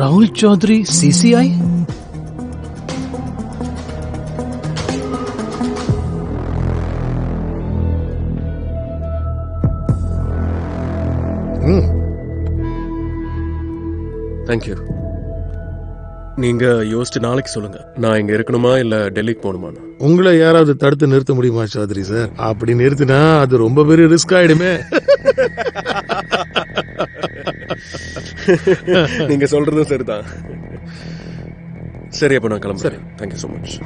Rahul Chaudhary, CCI? Thank you. நீங்க யோசிச்சு நாளைக்கு சொல்லுங்க, நான் இங்க இருக்கணுமா இல்ல டெல்லிக்கு போகணுமா. உங்களை யாராவது தடுத்து நிறுத்த முடியுமா சௌத்ரி சார்? அப்படி நிறுத்தினா அது ரொம்ப பெரிய ரிஸ்க் ஆயிடுமே. நீங்க சொல்றதும் சரிதான். சரி, அப்ப நான் கிளம்புறேன். Thank you so much.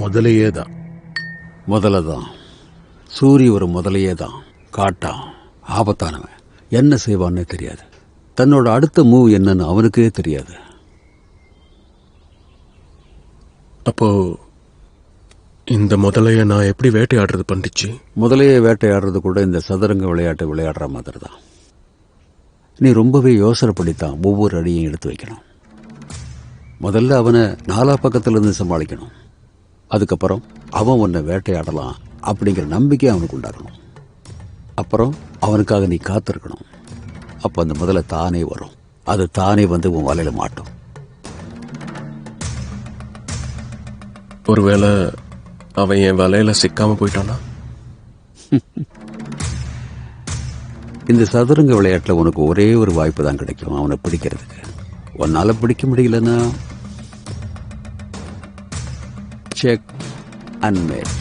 முதலையே தான். முதலதான் சூரிய ஒரு முதலையே தான். காட்டான், ஆபத்தானவன், என்ன செய்வான்னு தெரியாது. தன்னோட அடுத்த மூவ் என்னன்னு அவனுக்கே தெரியாது. அப்போ இந்த முதலைய நான் எப்படி வேட்டையாடுறது பண்ணிச்சு? முதலையே வேட்டையாடுறது கூட இந்த சதுரங்க விளையாட்டு விளையாடுற மாதிரி தான். நீ ரொம்பவே யோசனை பண்ணித்தான் ஒவ்வொரு அடியும் எடுத்து வைக்கணும். முதல்ல அவனை நாலா பக்கத்துல இருந்து சமாளிக்கணும். அதுக்கப்புறம் அவன் உன்னை வேட்டையாடலாம் அப்படிங்கிற நம்பிக்கை அவனுக்கு உண்டாகணும். அப்புறம் அவனுக்காக நீ காத்திருக்கணும். அப்ப அந்த முதல்ல தானே வரும். அது தானே வந்து உன் வலையில மாட்டும். ஒருவேளை அவன் என் வலையில சிக்காம போயிட்டானா? இந்த சதுரங்க விளையாட்டுல உனக்கு ஒரே ஒரு வாய்ப்பு தான் கிடைக்கும் அவனை பிடிக்கிறதுக்கு. உன்னால பிடிக்க முடியலன்னா check and match.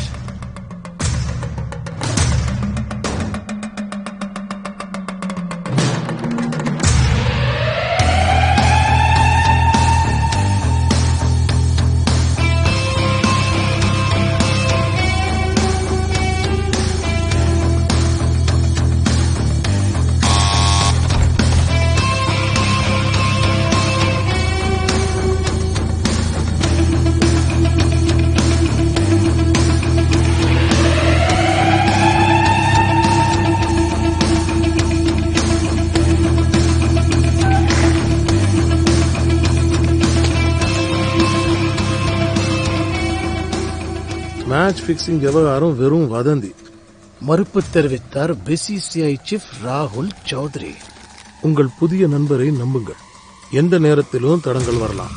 Match fixing விவகாரம் வெறும் வதந்தி. மறுப்பு தெரிவித்தார் பிசிசிஐ சீஃப் ராகுல் சௌத்ரி. உங்கள் புதிய நண்பரை நம்புங்கள். எந்த நேரத்திலும் தடங்கள் வரலாம்.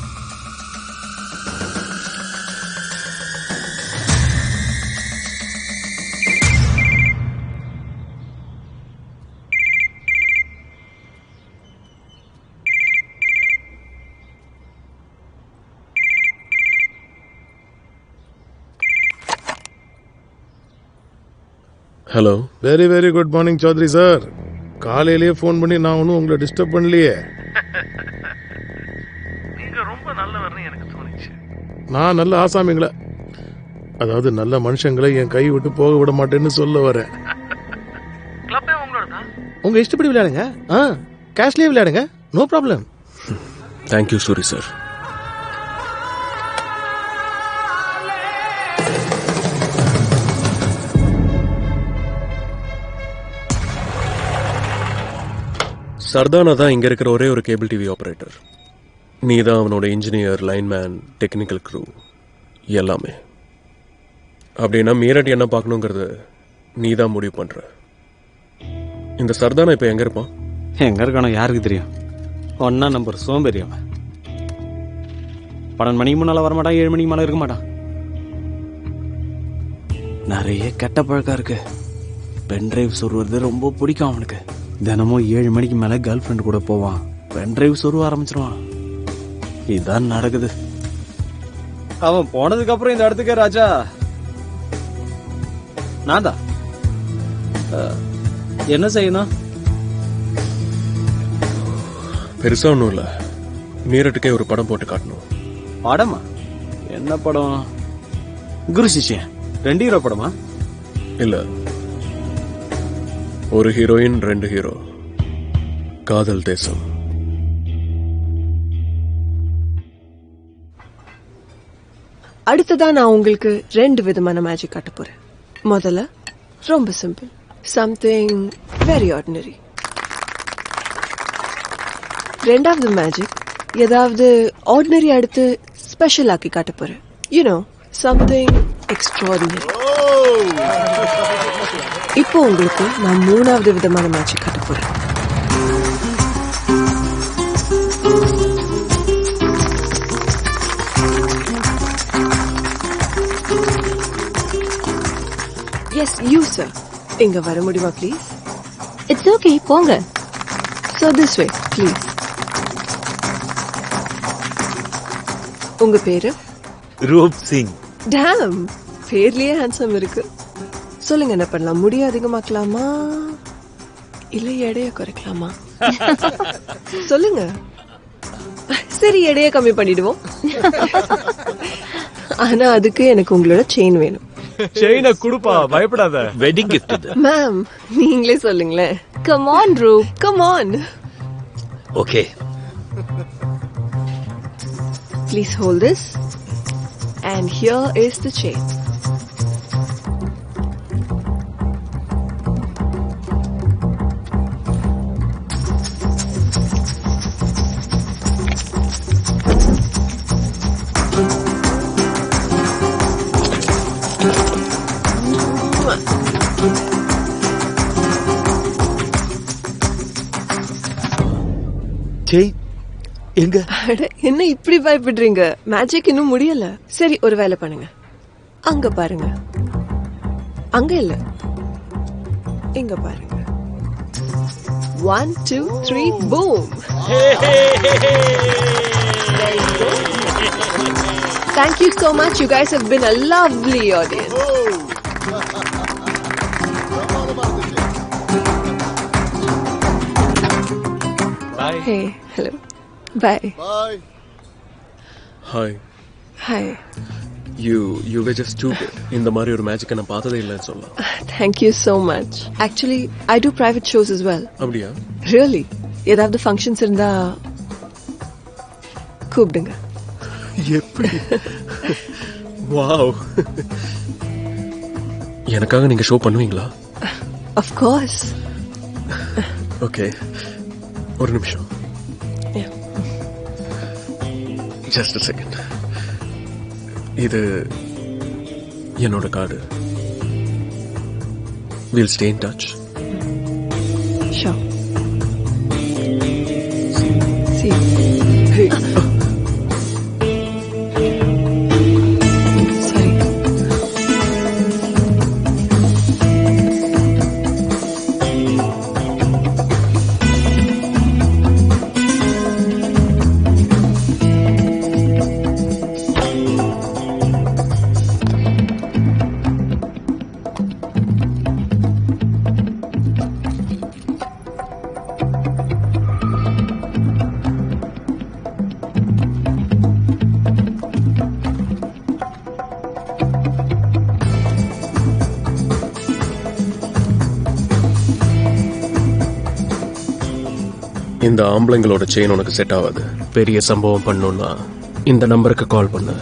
Hello. Very very good morning Chowdhury sir. காலையிலேயே ஃபோன் பண்ணி நான் ஒன்றும் உங்களை டிஸ்டர்ப் பண்ணலையே. நீங்க ரொம்ப நல்லவர்னு எனக்கு தோணுச்சு. நான் நல்ல ஆசாமிங்களா, அதாவது நல்ல மனுஷங்களை என் கை விட்டு போக விட மாட்டேன்னு சொல்ல வரேன். கிளப்பே உங்களோட தான். உங்க இஷ்டப்படி விளையாடுங்க. கேஷ்லயே விளையாடுங்க, no problem. Thank you Suri sir. சர்தானா தான் இங்க இருக்கிற ஒரே ஒரு கேபிள் டிவி ஆபரேட்டர். நீ தான் அவனோட இன்ஜினியர், லைன்மேன், டெக்னிக்கல் க்ரூ எல்லாமே. அப்படின்னா மீரட் என்ன பார்க்கணுங்கிறது நீ தான் முடிவு பண்ற. இந்த சர்தானா இப்ப எங்க இருப்பான்? எங்க இருக்கானோ யாருக்கு தெரியும். ஒன்னா நம்பர் சோம்பேறி அவன். 12 மணிக்கு முன்னால வரமாட்டான், 7 மணிக்கு மேல இருக்க மாட்டான். நிறைய கெட்ட பழக்கம் இருக்கு. பென்டிரைவ் சொருவது ரொம்ப பிடிக்கும் அவனுக்கு. தினமும் 7 மணிக்கு மேல கேர்ள் ஃப்ரெண்ட் கூட போவான், பென்டிரைவ் சொருவ ஆரம்பிச்சிருவான். இதுதான் நடக்குது. அவன் போனதுக்கு அப்புறம் இந்த இடத்துக்கு ராஜா நான் தான். என்ன செய்யணும்? பெருசா ஒன்றும் இல்லை. மீரட்டுக்கே ஒரு படம் போட்டு காட்டணும். படமா? என்ன படம்? குரு சிஷ்யன் 2 ஹீரோ படமா? இல்ல, ஒரு ஹீரோயின் 2 ஹீரோ. காதல் தேசம். அடுத்ததான் நான் உங்களுக்கு 2 விதமான மேஜிக் காட்ட போறேன். முதல்ல ரொம்ப சிம்பிள், சம்திங் வெரி ஆர்டினரி. ரெண்டாவது மேஜிக் ஏதாவது ஆர்டினரி அடுத்து ஸ்பெஷல் ஆக்கி காட்ட போறேன். You know, something extraordinary. இப்போ உங்களுக்கு நான் 3வது விதமான மேஜிக் காட்ட போறேன். எஸ் யூ சார், இங்க வர முடியுமா ப்ளீஸ்? இட்ஸ் ஓகே, போங்க. So this way, please. உங்க பேரு? ரூப் சிங். டேம், பேர்லயே ஹேண்ட்ஸம் இருக்கு. சொல்லுங்க, என்ன பண்ணலாம்? முடி அதிகமாக்கலாமா இல்ல எடைய குறைக்கலாமா? சொல்லுங்க. சரி, எடைய கம்மி பண்ணிடுவோம். ஆனா அதுக்கு எனக்கு உங்களோட செயின் வேணும். செயினை குடுப்பா, பயப்படாத. வெட்டிங் கிஃப்ட் இது. மேம், நீங்களே சொல்லுங்களேன். Come on Roop. Come on. Okay. Please hold this. And here is the chain. Chain எங்க? அட, என்ன இப்படி பயப்படுறீங்க? மேஜிக் இன்னும் முடியல. சரி, ஒரு வேலை பண்ணுங்க. அங்க பாருங்க. அங்க இல்ல, இங்க பாருங்க. 1 2 3 boom. Thank you so much. You guys have been a lovely audience. Bye. Hey, hello. Bye. Hi. Hi. You were just stupid. இந்த மாதிரி ஒரு மேஜிக்கை நான் பார்த்ததே இல்லைன்னு சொல்லலாம். Thank you so much. Actually, I do private shows as well. அப்படியா? Really? ஏதாவது functions இருந்தா கூப்பிடுங்க. எப்படி? வாவ். எனக்காக நீங்க ஷோ பண்ணுவீங்களா? Of course. ஓகே, ஒரு நிமிஷம். Yeah. Just a second. இது என்னோட card. We'll stay in touch. Sure. See you. Hey. Sorry. இந்த ஆம்பளைங்களோட செயின் உனக்கு செட் ஆகாது. பெரிய சம்பவம் பண்ணணும்னா இந்த நம்பருக்கு கால் பண்ணு.